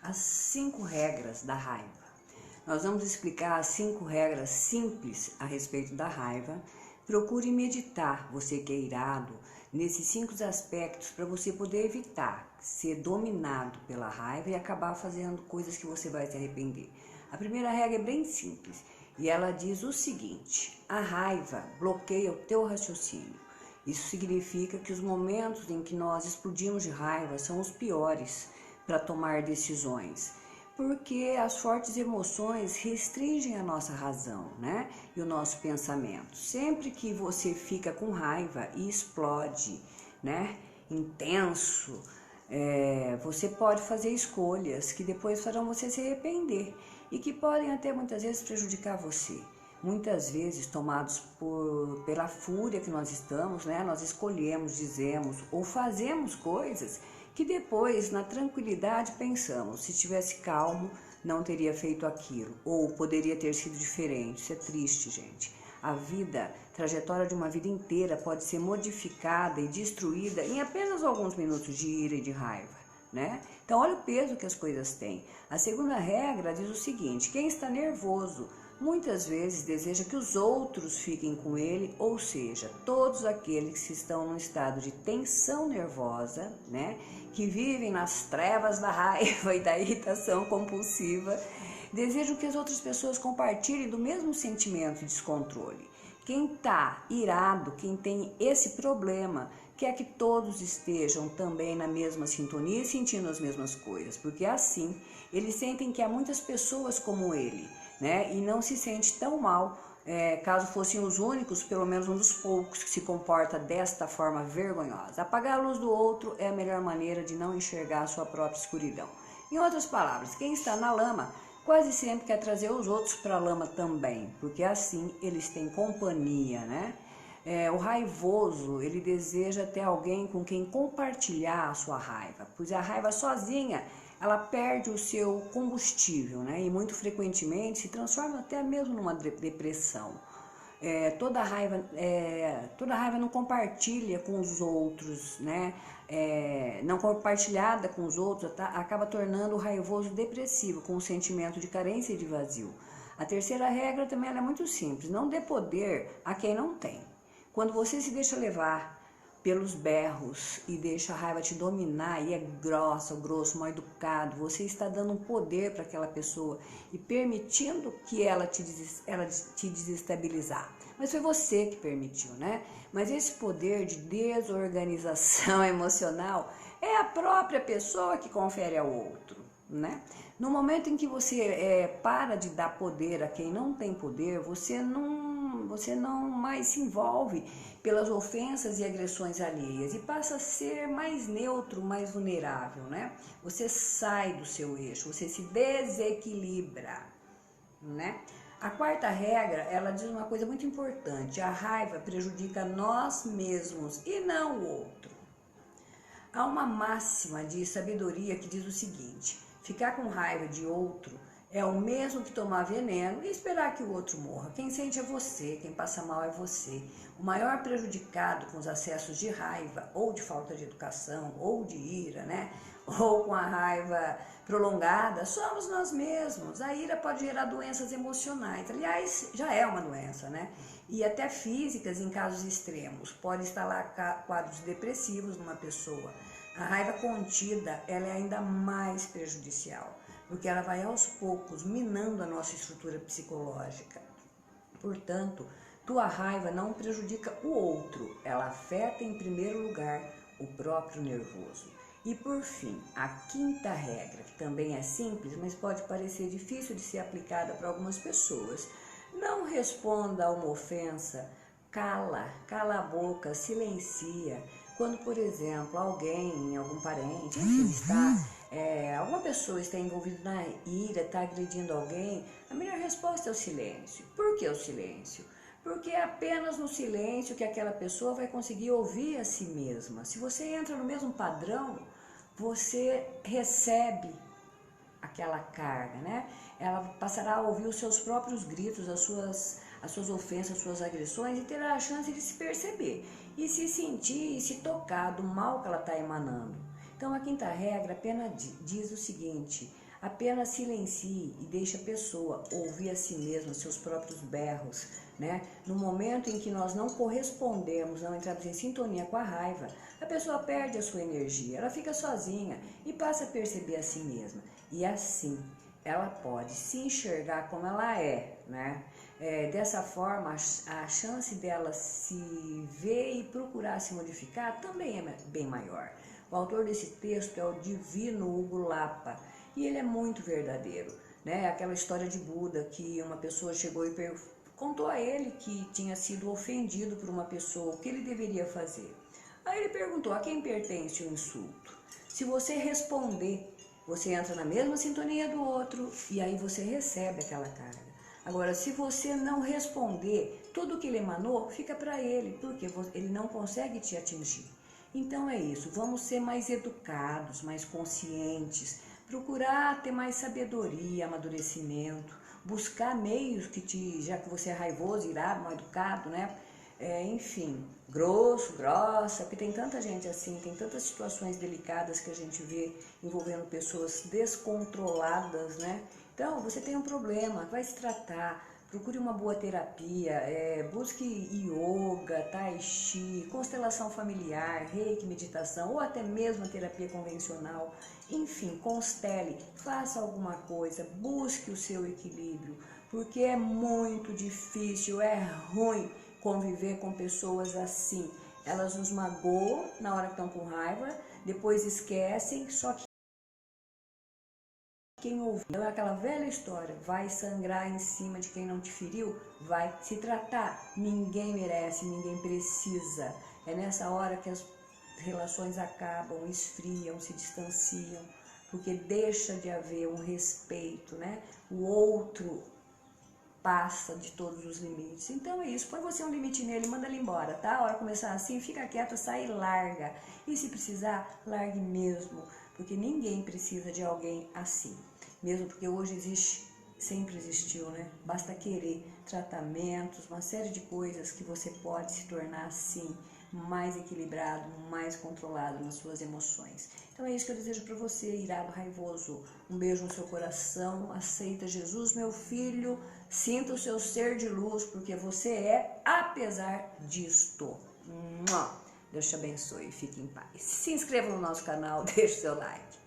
as 5 regras da raiva. Nós vamos explicar as 5 regras simples a respeito da raiva. Procure meditar, você que é irado, nesses 5 aspectos para você poder evitar ser dominado pela raiva e acabar fazendo coisas que você vai se arrepender. A primeira regra é bem simples e ela diz o seguinte: a raiva bloqueia o teu raciocínio. Isso significa que os momentos em que nós explodimos de raiva são os piores para tomar decisões, porque as fortes emoções restringem a nossa razão, né? E o nosso pensamento. Sempre que você fica com raiva e explode, né? Intenso, você pode fazer escolhas que depois farão você se arrepender e que podem até muitas vezes prejudicar você. Muitas vezes, tomados pela fúria que nós estamos, né? Nós escolhemos, dizemos ou fazemos coisas que depois, na tranquilidade, pensamos, se tivesse calmo, não teria feito aquilo, ou poderia ter sido diferente. Isso é triste, gente. A trajetória de uma vida inteira pode ser modificada e destruída em apenas alguns minutos de ira e de raiva, né? Então, olha o peso que as coisas têm. A segunda regra diz o seguinte: quem está nervoso muitas vezes deseja que os outros fiquem com ele, ou seja, todos aqueles que estão num estado de tensão nervosa, né, que vivem nas trevas da raiva e da irritação compulsiva, desejam que as outras pessoas compartilhem do mesmo sentimento de descontrole. Quem está irado, quem tem esse problema, quer que todos estejam também na mesma sintonia e sentindo as mesmas coisas, porque assim eles sentem que há muitas pessoas como ele, né? E não se sente tão mal, caso fossem os únicos, pelo menos um dos poucos que se comporta desta forma vergonhosa. Apagar a luz do outro é a melhor maneira de não enxergar a sua própria escuridão. Em outras palavras, quem está na lama quase sempre quer trazer os outros para a lama também, porque assim eles têm companhia, né? O raivoso, ele deseja ter alguém com quem compartilhar a sua raiva, pois a raiva sozinha, ela perde o seu combustível, né? E muito frequentemente se transforma até mesmo numa depressão. Toda raiva não compartilha com os outros, né? Não compartilhada com os outros, acaba tornando o raivoso depressivo, com um sentimento de carência e de vazio. A terceira regra também ela é muito simples: não dê poder a quem não tem. Quando você se deixa levar pelos berros e deixa a raiva te dominar e é grosso, mal educado, você está dando um poder para aquela pessoa e permitindo que ela te desestabilizar. Mas foi você que permitiu, né? Mas esse poder de desorganização emocional é a própria pessoa que confere ao outro, né? No momento em que você para de dar poder a quem não tem poder, você não mais se envolve pelas ofensas e agressões alheias e passa a ser mais neutro, mais vulnerável, né? Você sai do seu eixo, você se desequilibra, né? A quarta regra, ela diz uma coisa muito importante: a raiva prejudica nós mesmos e não o outro. Há uma máxima de sabedoria que diz o seguinte: ficar com raiva de outro é o mesmo que tomar veneno e esperar que o outro morra. Quem sente é você, quem passa mal é você. O maior prejudicado com os acessos de raiva, ou de falta de educação, ou de ira, né? Ou com a raiva prolongada, somos nós mesmos. A ira pode gerar doenças emocionais. Aliás, já é uma doença, né? E até físicas em casos extremos. Pode instalar quadros depressivos numa pessoa. A raiva contida, ela é ainda mais prejudicial, porque ela vai aos poucos minando a nossa estrutura psicológica. Portanto, tua raiva não prejudica o outro, ela afeta em primeiro lugar o próprio nervoso. E por fim, a quinta regra, que também é simples, mas pode parecer difícil de ser aplicada para algumas pessoas: não responda a uma ofensa, cala a boca, silencia. Quando, por exemplo, algum parente, alguma pessoa está envolvida na ira, está agredindo alguém, a melhor resposta é o silêncio. Por que o silêncio? Porque é apenas no silêncio que aquela pessoa vai conseguir ouvir a si mesma. Se você entra no mesmo padrão, você recebe aquela carga, né? Ela passará a ouvir os seus próprios gritos, as suas ofensas, as suas agressões, e terá a chance de se perceber e se sentir e se tocar do mal que ela está emanando. Então a quinta regra apenas diz o seguinte: Apenas silencie e deixe a pessoa ouvir a si mesma, seus próprios berros, né? No momento em que nós não correspondemos, não entramos em sintonia com a raiva, a pessoa perde a sua energia, ela fica sozinha e passa a perceber a si mesma. E assim, ela pode se enxergar como ela é, né? Dessa forma, a chance dela se ver e procurar se modificar também é bem maior. O autor desse texto é o divino Hugo Lapa e ele é muito verdadeiro, né? Aquela história de Buda que uma pessoa chegou e contou a ele que tinha sido ofendido por uma pessoa, o que ele deveria fazer. Aí ele perguntou: a quem pertence o insulto? Se você responder, você entra na mesma sintonia do outro e aí você recebe aquela carga. Agora, se você não responder, tudo que ele emanou fica para ele, porque ele não consegue te atingir. Então é isso, vamos ser mais educados, mais conscientes, procurar ter mais sabedoria, amadurecimento, buscar meios já que você é raivoso, irado, mal educado, né? Enfim, grossa, porque tem tanta gente assim, tem tantas situações delicadas que a gente vê envolvendo pessoas descontroladas, né? Então, você tem um problema, vai se tratar, procure uma boa terapia, busque yoga, tai chi, constelação familiar, reiki, meditação ou até mesmo a terapia convencional. Enfim, constele, faça alguma coisa, busque o seu equilíbrio, porque é muito difícil, é ruim conviver com pessoas assim. Elas nos magoam na hora que estão com raiva, depois esquecem, só que quem ouviu, é aquela velha história, vai sangrar em cima de quem não te feriu, vai se tratar. Ninguém merece, ninguém precisa. É nessa hora que as relações acabam, esfriam, se distanciam, porque deixa de haver um respeito, né? O outro passa de todos os limites. Então é isso, põe você um limite nele, manda ele embora, tá? A hora de começar assim, fica quieta, sai e larga. E se precisar, largue mesmo, porque ninguém precisa de alguém assim. Mesmo porque hoje existe, sempre existiu, né? Basta querer tratamentos, uma série de coisas que você pode se tornar assim, mais equilibrado, mais controlado nas suas emoções. Então é isso que eu desejo para você, irado, raivoso. Um beijo no seu coração, aceita Jesus, meu filho, sinta o seu ser de luz, porque você é, apesar disto. Deus te abençoe, fique em paz. Se inscreva no nosso canal, deixe seu like.